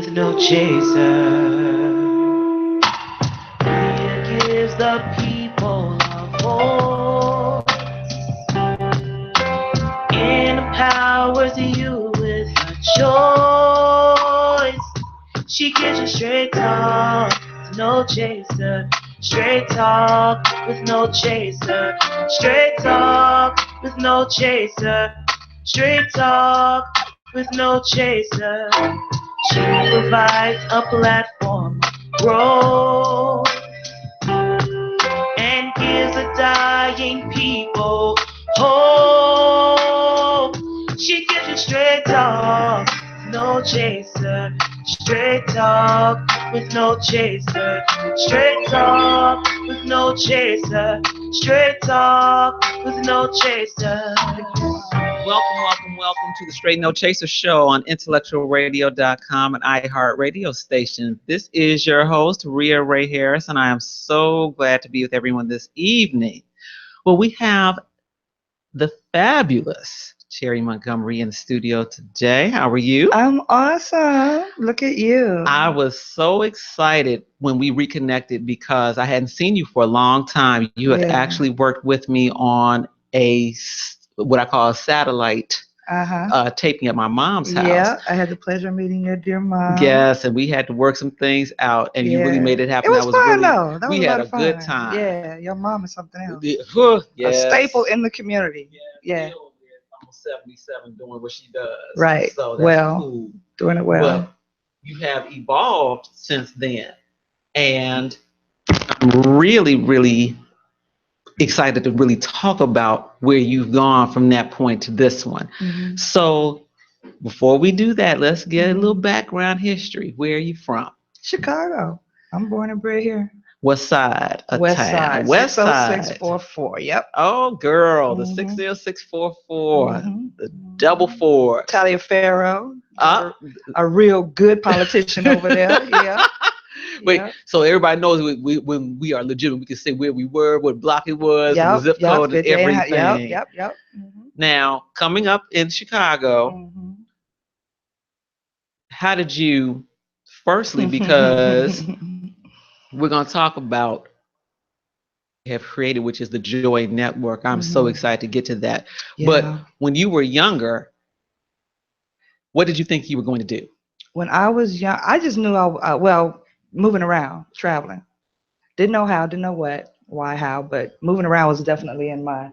with no chaser. It gives the people a voice and empowers you with a choice. She gives you straight talk, no chaser. Straight talk with no chaser. Straight talk with no chaser. Straight talk with no chaser. She provides a platform of growth and gives a dying people hope. She gives you straight talk, no chaser. Straight talk with no chaser. Straight talk with no chaser. Straight talk with no chaser. Welcome to the Straight No Chaser Show on intellectualradio.com and iHeart Radio Station. This is your host, Rhea Ray Harris, and I am so glad to be with everyone this evening. Well, we have the fabulous Cherri Montgomery in the studio today. How are you? I'm awesome. Look at you. I was so excited when we reconnected because I hadn't seen you for a long time. You had actually worked with me on what I call a satellite taping at my mom's house. Yeah, I had the pleasure of meeting your dear mom. Yes, and we had to work some things out, and you really made it happen. It was fun, though. That was we a had lot a of fun. good time. Yeah, your mom is something else. Yes. A staple in the community. Yeah. Almost 77 doing what she does. Right. So that's cool. Doing it well. But you have evolved since then, and I'm really, really excited to really talk about where you've gone from that point to this one. Mm-hmm. So before we do that, let's get a little background history. Where are you from? Chicago. I'm born and bred here. What side of West town? Side. West Side. 60644. Yep. Oh, girl, the 60644, the double four. Taliaferro. A real good politician over there. Yeah. Wait, so everybody knows when we are legitimate, we can say where we were, what block it was, the zip code, and everything. Yep. Mm-hmm. Now, coming up in Chicago, how did you, firstly, because we're going to talk about have created, which is the Joy Network. I'm so excited to get to that. Yeah. But when you were younger, what did you think you were going to do? When I was young, I just knew moving around, traveling. Didn't know how, didn't know what, why, how, but moving around was definitely in my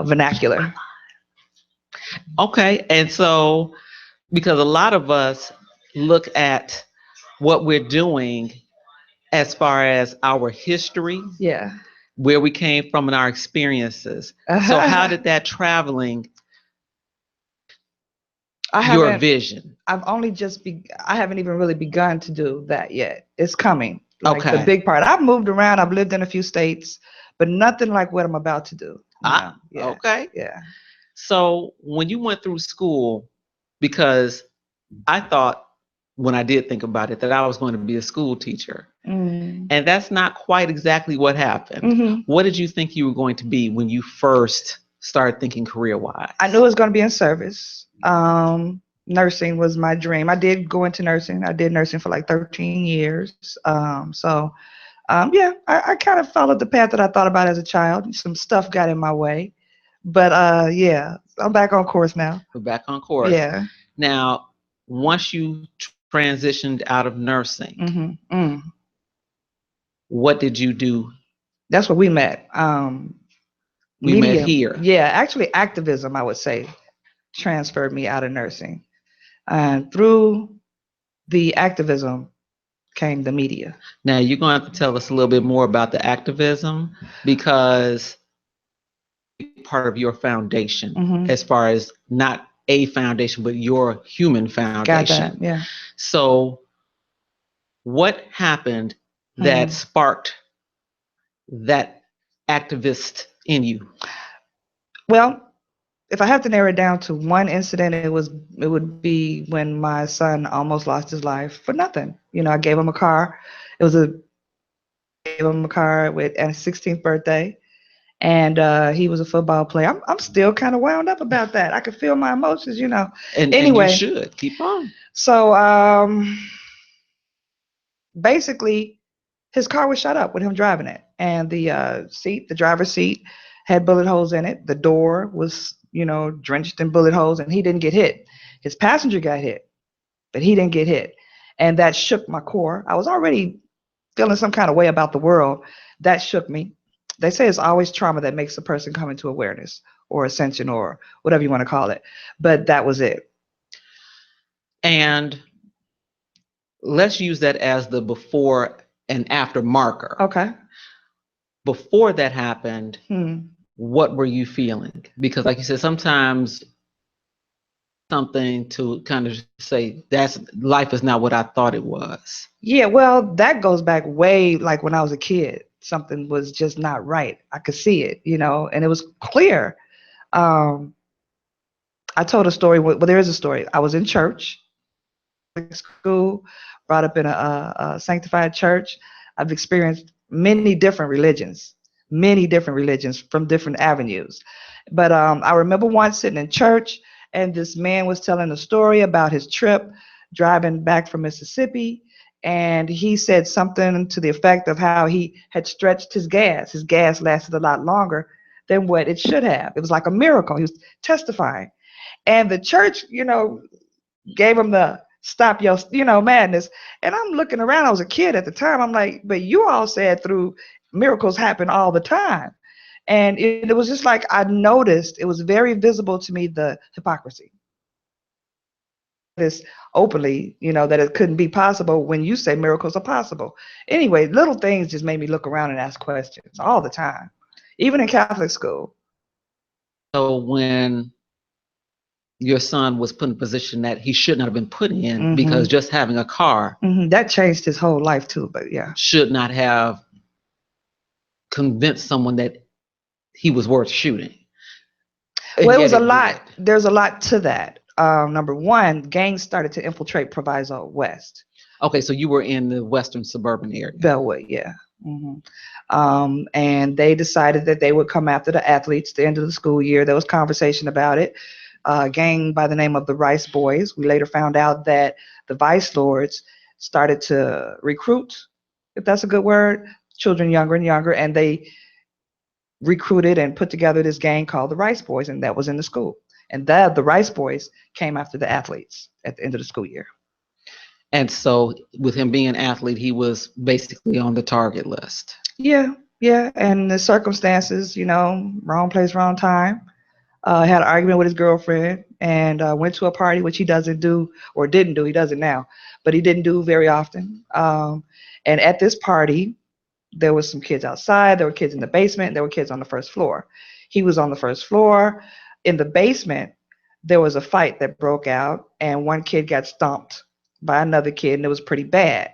vernacular. Okay, and so because a lot of us look at what we're doing as far as our history, where we came from and our experiences. So how did that traveling, your vision? I haven't even really begun to do that yet. It's coming. Like the big part. I've moved around. I've lived in a few states, but nothing like what I'm about to do. Okay. Yeah. So when you went through school, because I thought when I did think about it that I was going to be a school teacher. And that's not quite exactly what happened. What did you think you were going to be when you first started thinking career-wise? I knew it was going to be in service. Nursing was my dream. I did go into nursing. I did nursing for like 13 years. I kind of followed the path that I thought about as a child. Some stuff got in my way. But I'm back on course now. We're back on course. Yeah. Now, once you transitioned out of nursing, what did you do? That's where we met. We met here. Yeah, actually activism, I would say, transferred me out of nursing. And through the activism came the media. Now, you're going to have to tell us a little bit more about the activism because part of your foundation, as far as not a foundation, but your human foundation. Got that, yeah. So what happened that sparked that activist in you? Well, if I have to narrow it down to one incident, it would be when my son almost lost his life for nothing. I gave him a car. Gave him a car at his 16th birthday, And he was a football player. I'm still kind of wound up about that. I could feel my emotions, you know. And you Anyway, should keep on. so basically, his car was shut up with him driving it, and the driver's seat, had bullet holes in it. The door was, drenched in bullet holes, and he didn't get hit. His passenger got hit, but he didn't get hit, and that shook my core. I was already feeling some kind of way about the world. That shook me. They say it's always trauma that makes a person come into awareness or ascension or whatever you want to call it. But that was it. And let's use that as the before and after marker. Okay. Before that happened, what were you feeling? Because like you said, sometimes something to kind of say that's life is not what I thought it was. Yeah, well, that goes back way like when I was a kid. Something was just not right. I could see it, and it was clear. I told a story. Well, there is a story. I was in church, school, brought up in a sanctified church. I've experienced many different religions from different avenues. But I remember once sitting in church, and this man was telling a story about his trip driving back from Mississippi. And he said something to the effect of how he had stretched his gas. His gas lasted a lot longer than what it should have. It was like a miracle. He was testifying. And the church, gave him the stop your, madness. And I'm looking around. I was a kid at the time. I'm like, but you all said through miracles happen all the time. And it was just like I noticed, it was very visible to me, the hypocrisy. This openly, that it couldn't be possible when you say miracles are possible. Anyway, little things just made me look around and ask questions all the time, even in Catholic school. So when your son was put in a position that he should not have been put in, because just having a car, that changed his whole life too. But yeah, should not have convinced someone that he was worth shooting. Well, it was a lot. There's a lot to that. Number one, gangs started to infiltrate Proviso West. Okay, so you were in the western suburban area. Bellwood, yeah. And they decided that they would come after the athletes at the end of the school year. There was conversation about it. A gang by the name of the Rice Boys. We later found out that the Vice Lords started to recruit, if that's a good word, children younger and younger, and they recruited and put together this gang called the Rice Boys, and that was in the school. And the Rice Boys came after the athletes at the end of the school year. And so with him being an athlete, he was basically on the target list. Yeah. And the circumstances, wrong place, wrong time. Had an argument with his girlfriend and went to a party, which he doesn't do or didn't do. He does it now, but he didn't do very often. And at this party, there was some kids outside. There were kids in the basement. There were kids on the first floor. He was on the first floor. In the basement, there was a fight that broke out, and one kid got stomped by another kid, and it was pretty bad.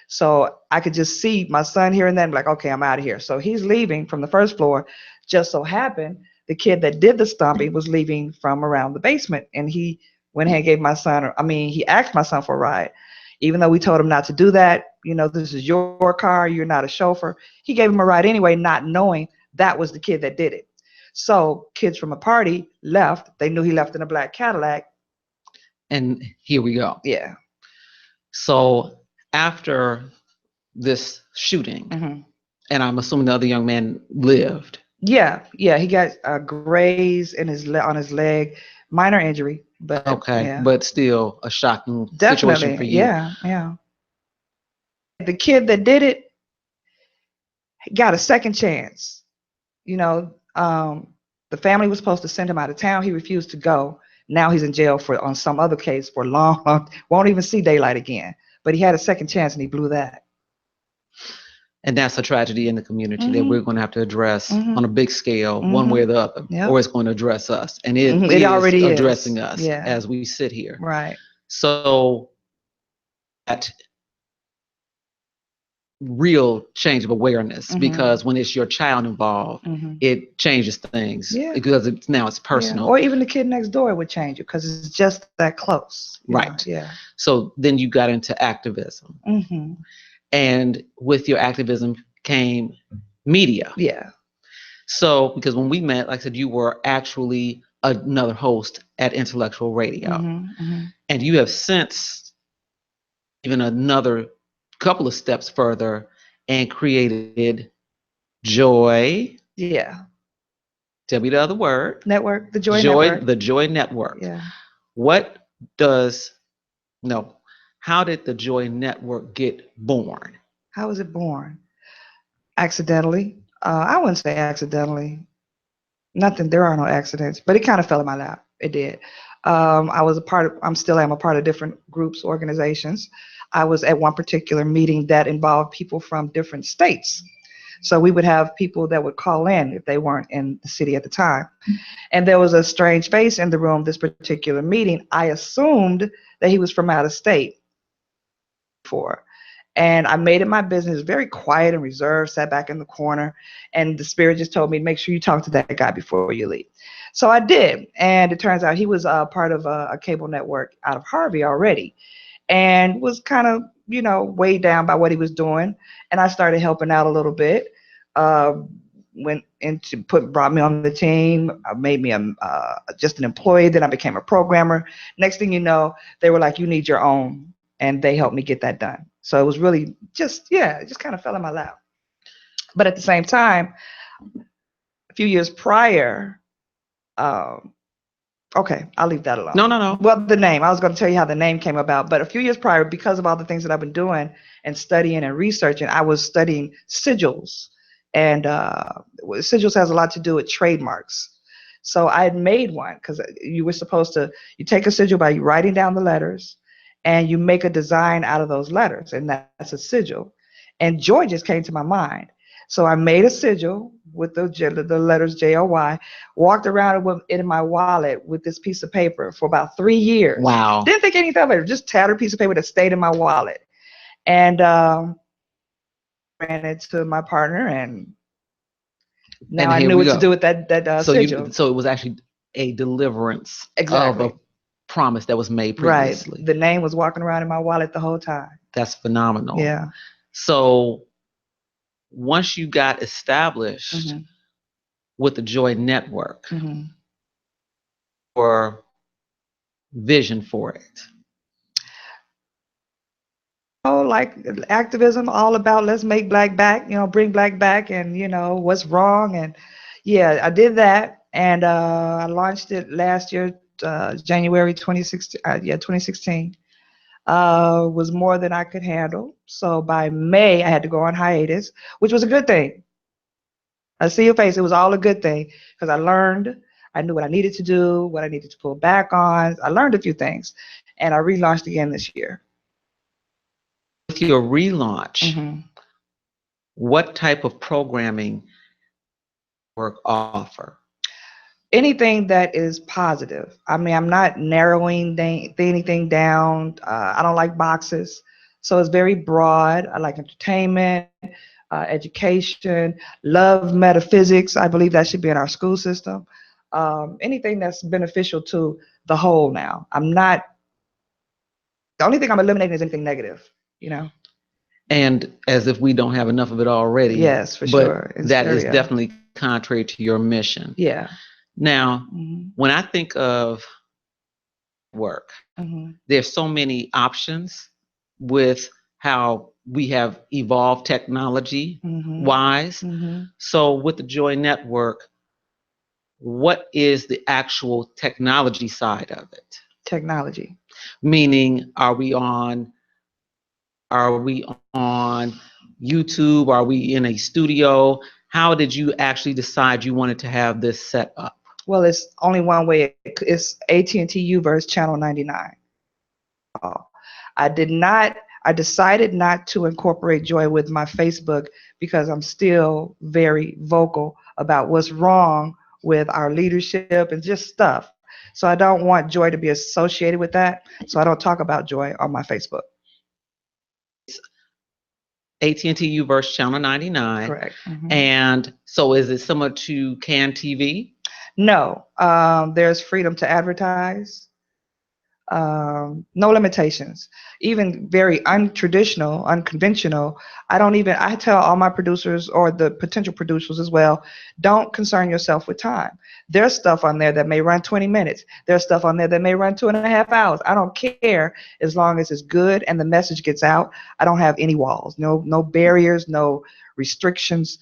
So I could just see my son here and then, like, okay, I'm out of here. So he's leaving from the first floor. Just so happened, the kid that did the stomping was leaving from around the basement, and he went ahead and gave my son, he asked my son for a ride. Even though we told him not to do that, this is your car, you're not a chauffeur. He gave him a ride anyway, not knowing that was the kid that did it. So kids from a party left. They knew he left in a black Cadillac. And here we go. Yeah. So after this shooting, and I'm assuming the other young man lived. Yeah, he got a graze in on his leg, minor injury, but okay, yeah. But still a shocking situation for you. Yeah. The kid that did it got a second chance. The family was supposed to send him out of town. He refused to go. Now he's in jail on some other case for long, won't even see daylight again. But he had a second chance and he blew that. And that's a tragedy in the community that we're going to have to address on a big scale, one way or the other, or it's going to address us. And it is already addressing us as we sit here. Right. So that real change of awareness, because when it's your child involved, it changes things because it's personal. Or even the kid next door would change it because it's just that close. Right. Yeah. So then you got into activism. And with your activism came media. Yeah. So, because when we met, like I said, you were actually another host at Intellectual Radio, and you have since even another couple of steps further and created Joy. Yeah. Tell me the other word. Network, the Joy Network. The Joy Network. Yeah. What does, no, how did the Joy Network get born? How was it born? Accidentally. I wouldn't say accidentally. Nothing, there are no accidents, but it kind of fell in my lap. It did. I was a part of, I'm still am a part of different groups, organizations. I was at one particular meeting that involved people from different states. So we would have people that would call in if they weren't in the city at the time. And there was a strange face in the room this particular meeting. I assumed that he was from out of state for. And I made it my business, very quiet and reserved, sat back in the corner. And the spirit just told me, make sure you talk to that guy before you leave. So I did. And it turns out he was part of a cable network out of Harvey already and was kind of, weighed down by what he was doing. And I started helping out a little bit. Went into brought me on the team, made me just an employee. Then I became a programmer. Next thing you know, they were like, you need your own. And they helped me get that done. So it was really it just kind of fell in my lap. But at the same time, a few years prior, okay, I'll leave that alone. No. Well, the name, I was going to tell you how the name came about, but a few years prior, because of all the things that I've been doing and studying and researching, I was studying sigils. And sigils has a lot to do with trademarks. So I had made one because you were supposed to, you take a sigil by writing down the letters and you make a design out of those letters, and that's a sigil. And joy just came to my mind. So I made a sigil with the letters Joy, walked around with it in my wallet with this piece of paper for about 3 years. Wow. Didn't think anything of it, just tattered piece of paper that stayed in my wallet. And ran it to my partner, and now I knew what to do with that sigil. So it was actually a deliverance Exactly. of a promise that was made Right. previously. The name was walking around in my wallet the whole time. That's phenomenal. Yeah. So once you got established with the Joy Network, or vision for it? Oh, like activism, all about let's make black back, bring black back, and what's wrong. And yeah, I did that, and I launched it last year, January 2016. 2016. Was more than I could handle. So by May, I had to go on hiatus, which was a good thing. I see your face. It was all a good thing because I learned. I knew what I needed to do, what I needed to pull back on. I learned a few things, and I relaunched again this year. With your relaunch, what type of programming work offer? Anything that is positive. I mean, I'm not narrowing anything down. I don't like boxes. So it's very broad. I like entertainment, education, love, metaphysics. I believe that should be in our school system. Anything that's beneficial to the whole now. The only thing I'm eliminating is anything negative, And as if we don't have enough of it already. Yes, for sure. That is definitely contrary to your mission. Yeah. Now, when I think of work, there's so many options with how we have evolved technology wise. So with the Joy Network, what is the actual technology side of it? Technology. Meaning, are we on YouTube? Are we in a studio? How did you actually decide you wanted to have this set up? Well, it's only one way. It's AT&T Uverse channel 99. I decided not to incorporate Joy with my Facebook because I'm still very vocal about what's wrong with our leadership and just stuff. So I don't want Joy to be associated with that. So I don't talk about Joy on my Facebook. AT&T Uverse channel 99. Correct. And so is it similar to CAN TV? No. There's freedom to advertise. No limitations. Even very untraditional, unconventional. I tell all my producers or the potential producers as well, don't concern yourself with time. There's stuff on there that may run 20 minutes. There's stuff on there that may run 2.5 hours. I don't care as long as it's good and the message gets out. I don't have any walls, no barriers, no restrictions,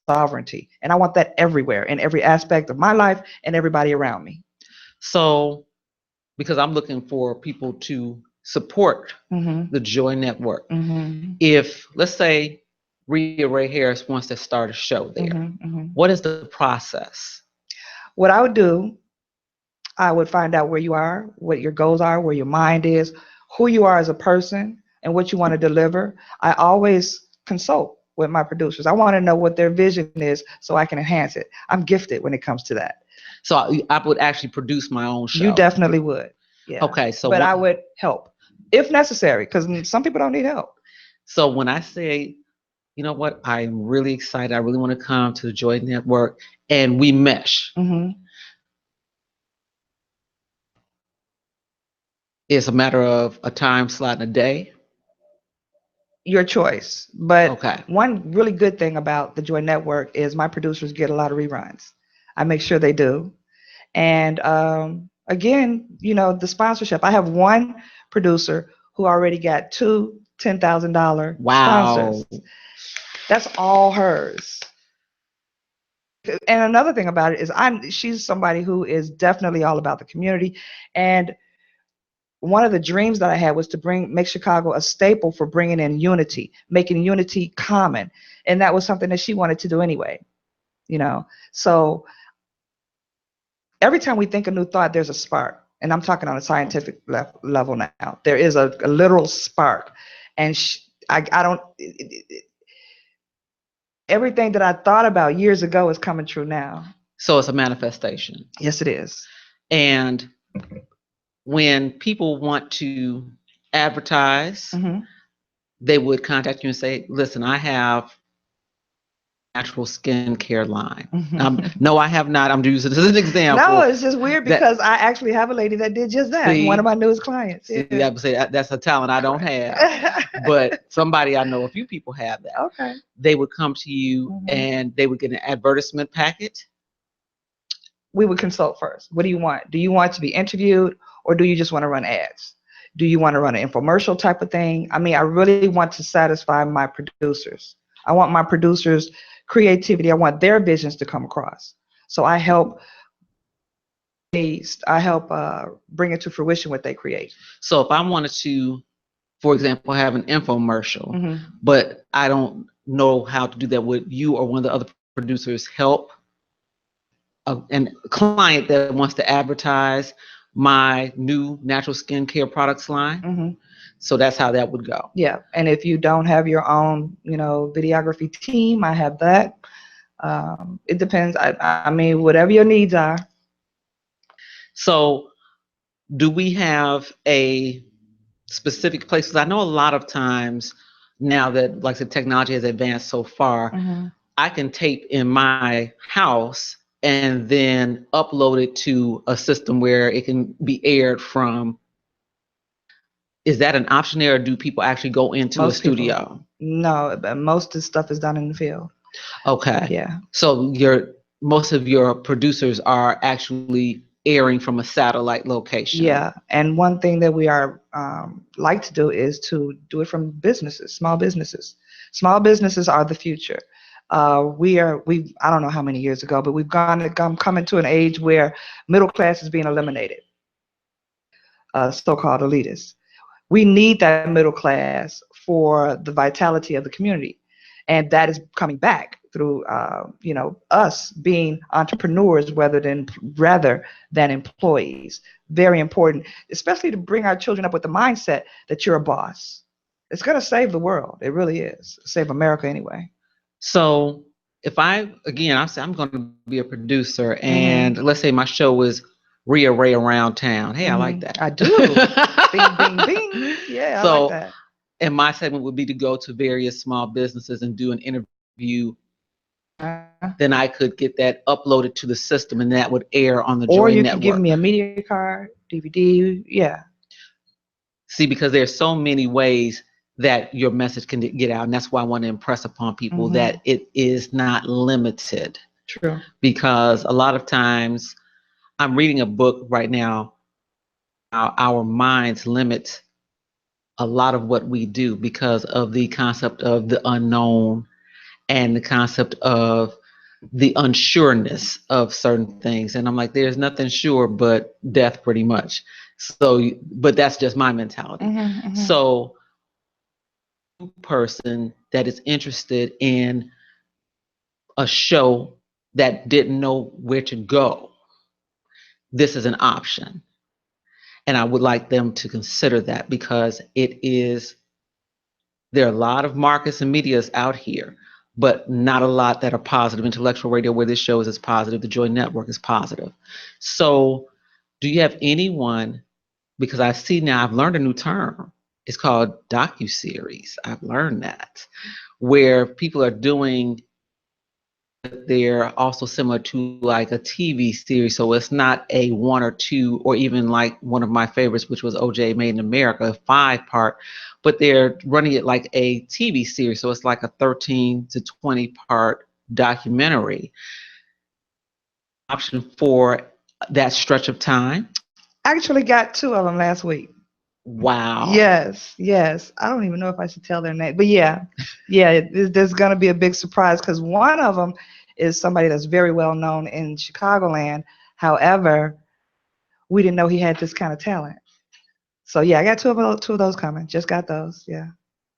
sovereignty. And I want that everywhere in every aspect of my life and everybody around me. So, because I'm looking for people to support the Joy Network. If, let's say, Rhea Ray Harris wants to start a show there, what is the process? What I would do, I would find out where you are, what your goals are, where your mind is, who you are as a person, and what you want to deliver. I always consult with my producers. I want to know what their vision is so I can enhance it. I'm gifted when it comes to that. So I would actually produce my own show. You definitely would. Yeah. Okay. So, but I would help if necessary, because some people don't need help. So when I say, you know what, I'm really excited, I really want to come to the Joy Network, and we mesh. It's a matter of a time slot in a day. Your choice. But okay. One really good thing about the Joy Network is my producers get a lot of reruns. I make sure they do. And again, the sponsorship. I have one producer who already got two $10,000 sponsors. That's all hers. And another thing about it is she's somebody who is definitely all about the community. And one of the dreams that I had was to make Chicago a staple for bringing in unity, making unity common. And that was something that she wanted to do anyway, So every time we think a new thought, there's a spark. And I'm talking on a scientific level now. There is a literal spark. And everything that I thought about years ago is coming true now. So it's a manifestation. Yes, it is. And when people want to advertise, they would contact you and say, listen, I have natural skincare line. No, I have not. I'm using this as an example. No, it's just weird because I actually have a lady that did just that. One of my newest clients. See, I would say that's a talent I don't have. But somebody I know, a few people have that. Okay. They would come to you and they would get an advertisement packet. We would consult first. What do you want? Do you want to be interviewed, or do you just want to run ads? Do you want to run an infomercial type of thing? I mean, I really want to satisfy my producers. I want my producers' creativity. I want their visions to come across. So I help bring it to fruition what they create. So if I wanted to, for example, have an infomercial, but I don't know how to do that, would you or one of the other producers help a client that wants to advertise my new natural skincare products line? So that's how that would go. Yeah. And if you don't have your own, videography team, I have that. It depends. I mean, whatever your needs are. So do we have a specific place? Because I know a lot of times now that, like the technology has advanced so far, I can tape in my house and then upload it to a system where it can be aired from. Is that an option there, or do people actually go into a studio? No, most of the stuff is done in the field. Okay. Yeah. So most of your producers are actually airing from a satellite location. Yeah. And one thing that we are like to do is to do it from businesses, small businesses. Small businesses are the future. I don't know how many years ago, but we've coming to an age where middle class is being eliminated, so-called elitists. We need that middle class for the vitality of the community, and that is coming back through us being entrepreneurs rather than employees. Very important, especially to bring our children up with the mindset that you're a boss. It's going to save the world. It really is. Save America anyway. So if I say I'm going to be a producer, and let's say my show is Rhea Ray Around Town. Hey, I like that. I do. Bing, bing, bing. Yeah, I like that. And my segment would be to go to various small businesses and do an interview then I could get that uploaded to the system, and that would air on the Or Joy you could give Network. me a media card, DVD. Yeah. See, because there's so many ways that your message can get out, and that's why I want to impress upon people that it is not limited. True. Because a lot of times, I'm reading a book right now. Our minds limit a lot of what we do because of the concept of the unknown and the concept of the unsureness of certain things. And I'm like, there's nothing sure but death, pretty much. So, but that's just my mentality. So, person that is interested in a show that didn't know where to go, this is an option. And I would like them to consider that, because there are a lot of markets and medias out here, but not a lot that are positive. Intellectual radio, where this show is positive, the Joy Network is positive. So do you have anyone, because I see now I've learned a new term. It's called docuseries. I've learned that, where people are doing, they're also similar to like a TV series. So it's not a one or two, or even like one of my favorites, which was OJ Made in America, a 5-part, but they're running it like a TV series. So it's like a 13 to 20 part documentary. Option for that stretch of time. Actually got 2 of them last week. Wow. Yes, yes. I don't even know if I should tell their name, but yeah, there's going to be a big surprise, because one of them is somebody that's very well known in Chicagoland. However, we didn't know he had this kind of talent. So yeah, I got two of those coming. Just got those. Yeah.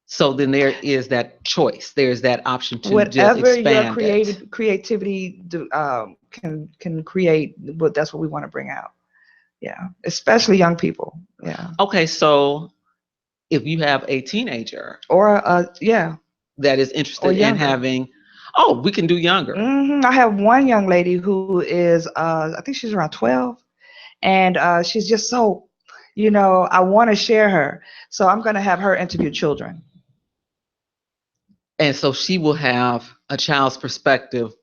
So then there is that choice. There's that option to Whatever just expand your creativity can create, but that's what we want to bring out. Yeah, especially young people. Yeah. Okay, so if you have a teenager, or that is interested in having, we can do younger. I have one young lady who is I think she's around 12, and she's just so, I want to share her, so I'm going to have her interview children. And so she will have a child's perspective,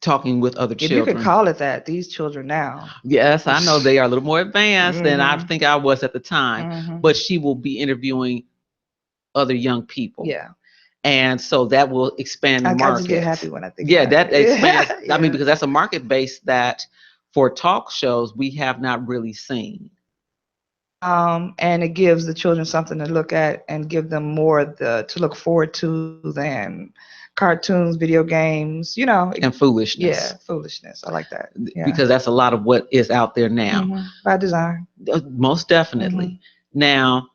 talking with other children. If you could call it that, these children now. Yes, I know they are a little more advanced than I think I was at the time, but she will be interviewing other young people. Yeah. And so that will expand the market. I just get happy when I think that expands. Yeah. I mean, because that's a market base that for talk shows we have not really seen. And it gives the children something to look at and give them more to look forward to than cartoons, video games, and foolishness. Yeah, foolishness. I like that. Yeah. Because that's a lot of what is out there now. By design. Most definitely. Now,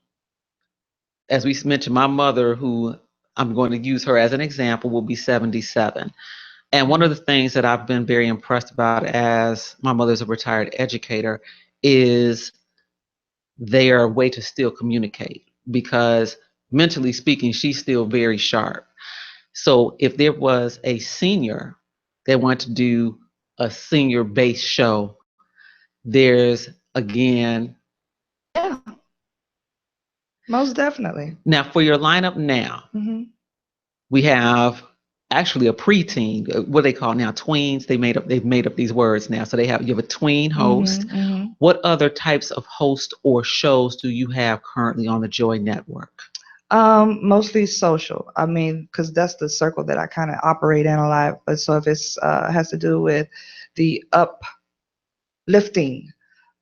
as we mentioned, my mother, who I'm going to use her as an example, will be 77. And one of the things that I've been very impressed about, as my mother's a retired educator, is their way to still communicate, because mentally speaking, she's still very sharp. So if there was a senior that wanted to do a senior-based show, there's, again... Yeah. Most definitely. Now, for your lineup now, we have actually a preteen, what they call now tweens. They've made up these words now. So you have a tween host. What other types of hosts or shows do you have currently on the Joy Network? Mostly social. I mean, because that's the circle that I kind of operate in a lot. But so if it's has to do with the uplifting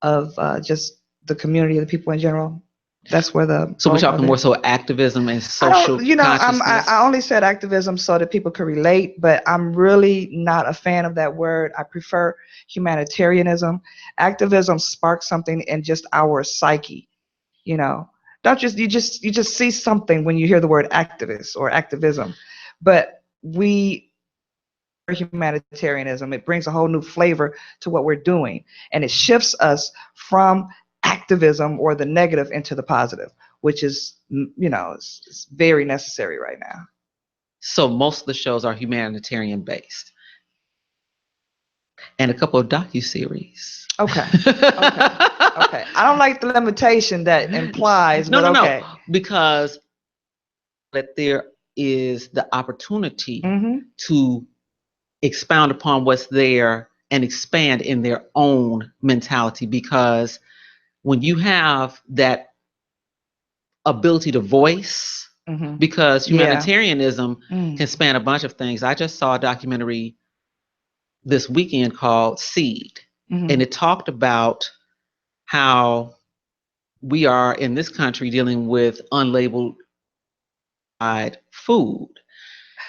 of just the community, the people in general, that's where the... So we're talking more so activism and social consciousness? I only said activism so that people could relate, but I'm really not a fan of that word. I prefer humanitarianism. Activism sparks something in just our psyche, Don't you just see something when you hear the word activist or activism, but humanitarianism, it brings a whole new flavor to what we're doing, and it shifts us from activism or the negative into the positive, which is, it's very necessary right now. So most of the shows are humanitarian based, and a couple of docuseries. Okay. I don't like the limitation that implies. No, because that there is the opportunity to expound upon what's there and expand in their own mentality, because when you have that ability to voice, because Yeah. humanitarianism can span a bunch of things. I just saw a documentary this weekend called Seed, and it talked about how we are in this country dealing with unlabeled food,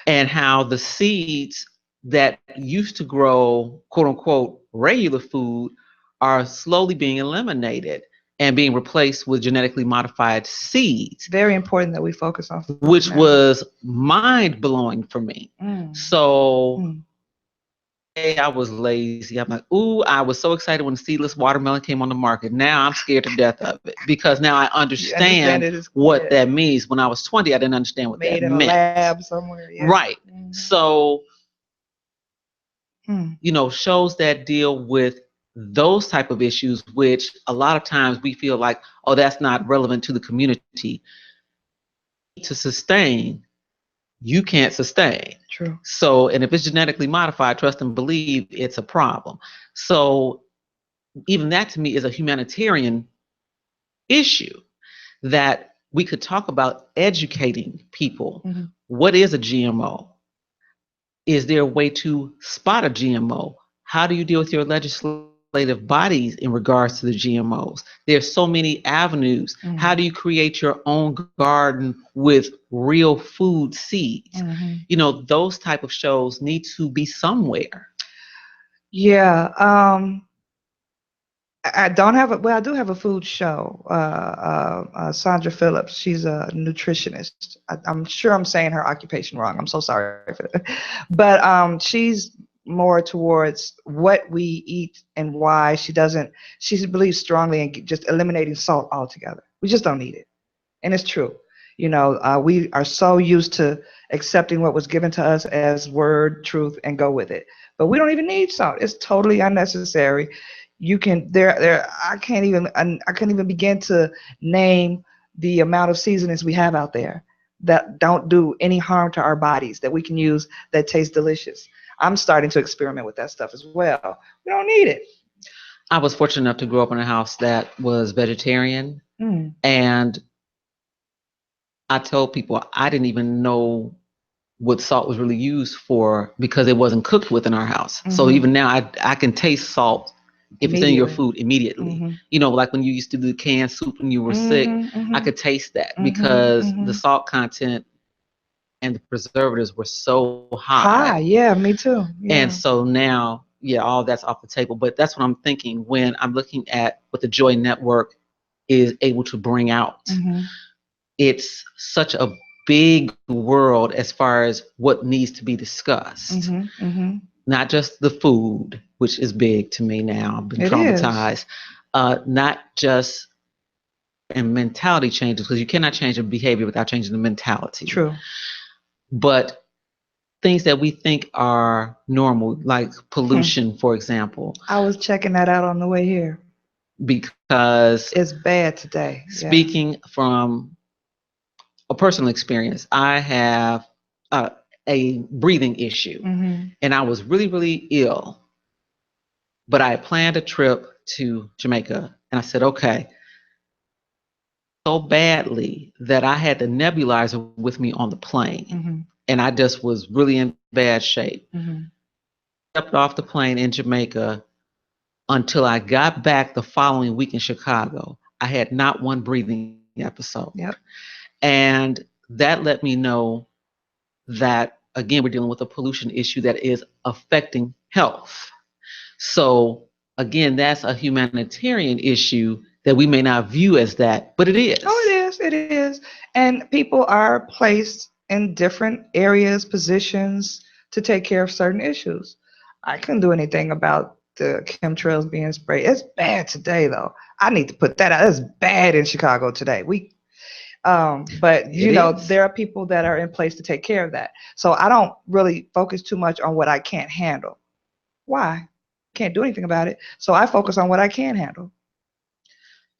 and how the seeds that used to grow quote unquote regular food are slowly being eliminated and being replaced with genetically modified seeds. Very important that we focus on food which now. was mind blowing for me. So I was lazy. I'm like, ooh, I was so excited when the seedless watermelon came on the market. Now I'm scared to death of it, because now I understand what that means. When I was 20, I didn't understand what that meant. Made in a lab somewhere. Yeah. Right. So, you know, shows that deal with those type of issues, which a lot of times we feel like, oh, that's not relevant to the community. To sustain, you can't sustain. True. So, and if it's genetically modified, trust and believe it's a problem. So even that to me is a humanitarian issue that we could talk about, educating people. What is a GMO? Is there a way to spot a GMO? How do you deal with your legislative bodies in regards to the GMOs? There's so many avenues. How do you create your own garden with real food seeds? You know, those type of shows need to be somewhere. Yeah. I don't have well, I do have a food show. Sandra Phillips, she's a nutritionist. I'm sure I'm saying her occupation wrong. I'm so sorry for that. But she's more towards what we eat and why. She believes strongly in just eliminating salt altogether. We just don't need it. And it's true. You know, we are so used to accepting what was given to us as word, truth, and go with it. But we don't even need salt. It's totally unnecessary. You can I can't even begin to name the amount of seasonings we have out there that don't do any harm to our bodies, that we can use, that taste delicious. I'm starting to experiment with that stuff as well. We don't need it. I was fortunate enough to grow up in a house that was vegetarian, and I told people I didn't even know what salt was really used for, because it wasn't cooked with in our house. So even now I can taste salt if it's in your food immediately. You know, like when you used to do canned soup when you were sick, I could taste that because the salt content and the preservatives were so high. Yeah, me too. Yeah. And so now, yeah, all that's off the table. But that's what I'm thinking when I'm looking at what the Joy Network is able to bring out. It's such a big world as far as what needs to be discussed. Not just the food, which is big to me now. I've been traumatized. Not just and mentality changes, because you cannot change a behavior without changing the mentality. True. But things that we think are normal, like pollution, for example. I was checking that out on the way here. Because it's bad today. Speaking from a personal experience, I have a breathing issue, and I was really, really ill. But I planned a trip to Jamaica, and I said, okay, so badly that I had the nebulizer with me on the plane, and I just was really in bad shape. Stepped off the plane in Jamaica. Until I got back the following week in Chicago, I had not one breathing episode. And that let me know that, again, we're dealing with a pollution issue that is affecting health. So, again, that's a humanitarian issue that we may not view as that, but it is. Oh, it is. It is. And people are placed in different areas, positions to take care of certain issues. I couldn't do anything about the chemtrails being sprayed. It's bad today, though. I need to put that out. It's bad in Chicago today. But you know, there are people that are in place to take care of that. So I don't really focus too much on what I can't handle. Why? Can't do anything about it. So I focus on what I can handle.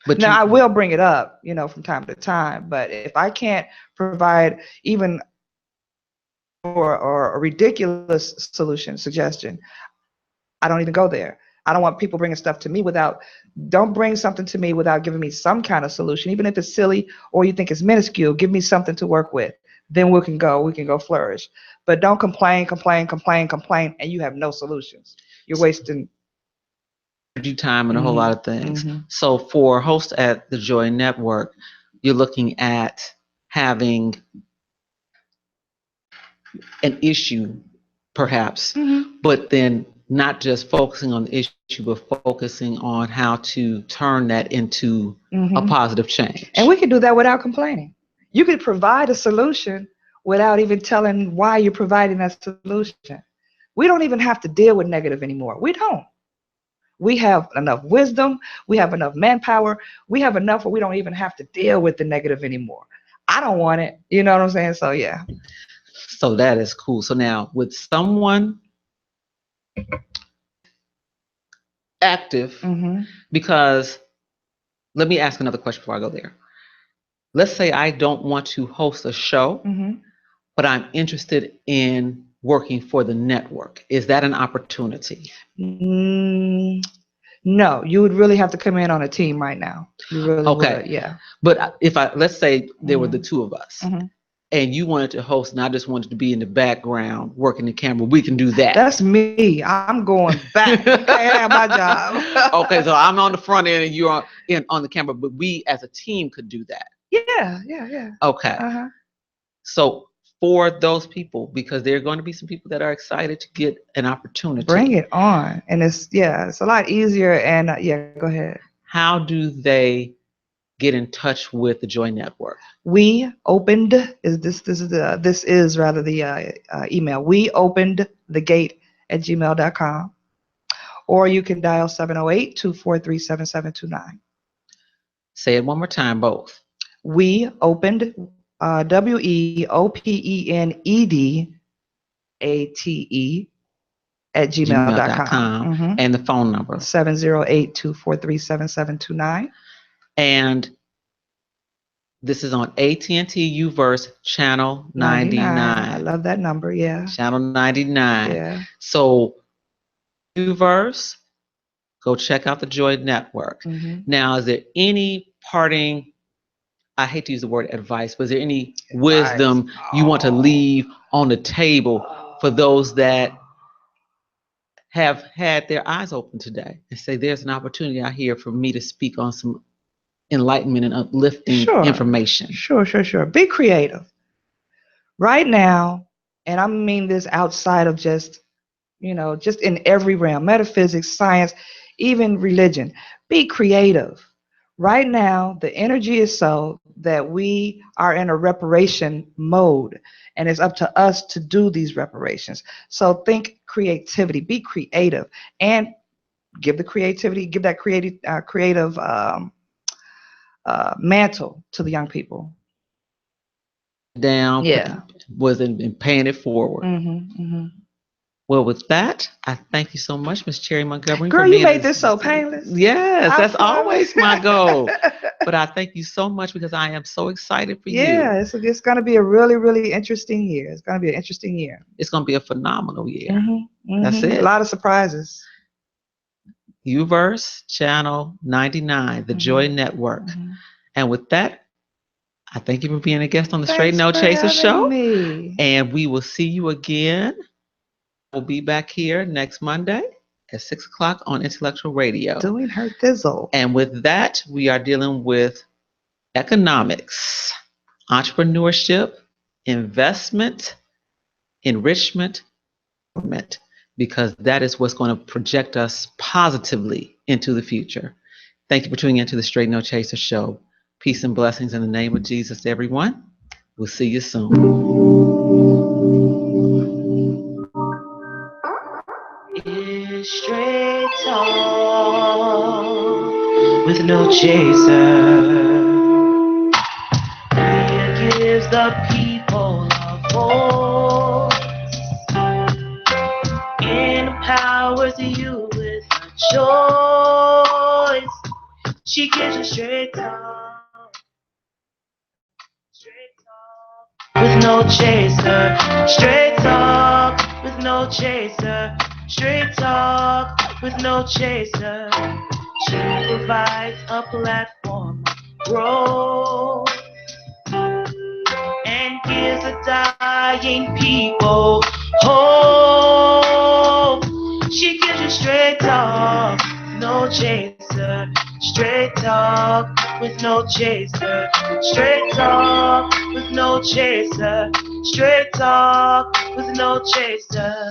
But now I will bring it up, you know, from time to time. But if I can't provide even or a ridiculous solution, suggestion, I don't even go there. I don't want people bringing stuff to me don't bring something to me without giving me some kind of solution, even if it's silly or you think it's minuscule. Give me something to work with. Then we can go flourish. But don't complain, and you have no solutions. You're wasting energy, time, and a whole lot of things. Mm-hmm. So for hosts at the Joy Network, you're looking at having an issue, perhaps, but then not just focusing on the issue, but focusing on how to turn that into a positive change. And we can do that without complaining. You could provide a solution without even telling why you're providing that solution. We don't even have to deal with negative anymore. We don't. We have enough wisdom. We have enough manpower. We have enough where we don't even have to deal with the negative anymore. I don't want it. You know what I'm saying? So, yeah. So that is cool. So now with someone active, because let me ask another question before I go there. Let's say I don't want to host a show, but I'm interested in working for the network. Is that an opportunity? No, you would really have to come in on a team right now. You really would, yeah. But if let's say there were the two of us, and you wanted to host, and I just wanted to be in the background working the camera, we can do that. That's me. I'm going back. You can't have my job. Okay, so I'm on the front end and you're on the camera, but we as a team could do that. Yeah. Okay. So for those people, because there are going to be some people that are excited to get an opportunity. Bring it on. And it's a lot easier. And go ahead. How do they get in touch with the Joy Network? We opened this is the email. We opened the gate at gmail.com, or you can dial 708-243-7729. Say it one more time, both. We opened WEOPENEDATE at gmail.com. And the phone number 708-243-7729. And this is on AT&T Uverse channel 99. I love that number. Yeah. Channel 99. Yeah. So Uverse, go check out the Joy Network. Now, is there any parting, I hate to use the word advice, but is there any wisdom you want to leave on the table for those that have had their eyes open today and say there's an opportunity out here for me to speak on some enlightenment and uplifting information? Sure. Be creative. Right now, and I mean this outside of just in every realm, metaphysics, science, even religion. Be creative. Right now, the energy is so that we are in a reparation mode, and it's up to us to do these reparations. So think creativity, be creative, and give that creative mantle to the young people. Down, wasn't paying it forward. Well, with that, I thank you so much, Miss Cherri Montgomery. Girl, you made this so painless. Yes, that's always my goal. But I thank you so much because I am so excited for you. Yeah, it's going to be a really, really interesting year. It's going to be an interesting year. It's going to be a phenomenal year. That's it. A lot of surprises. Uverse channel 99, the Joy Network. And with that, I thank you for being a guest on the Straight No Chaser show. And we will see you again. We'll be back here next Monday at 6 o'clock on Intellectual Radio. Doing her thizzle. And with that, we are dealing with economics, entrepreneurship, investment, enrichment, because that is what's going to project us positively into the future. Thank you for tuning into the Straight No Chaser show. Peace and blessings in the name of Jesus, everyone. We'll see you soon. It's straight talk with no chaser. It gives the people a voice, empowers you with a choice. She gives you straight talk, straight talk. with no chaser. Straight talk with no chaser. Straight talk with no chaser. She provides a platform of growth and gives a dying people hope. She gives you straight talk, no chaser. Straight talk with no chaser. Straight talk with no chaser. Straight talk with no chaser.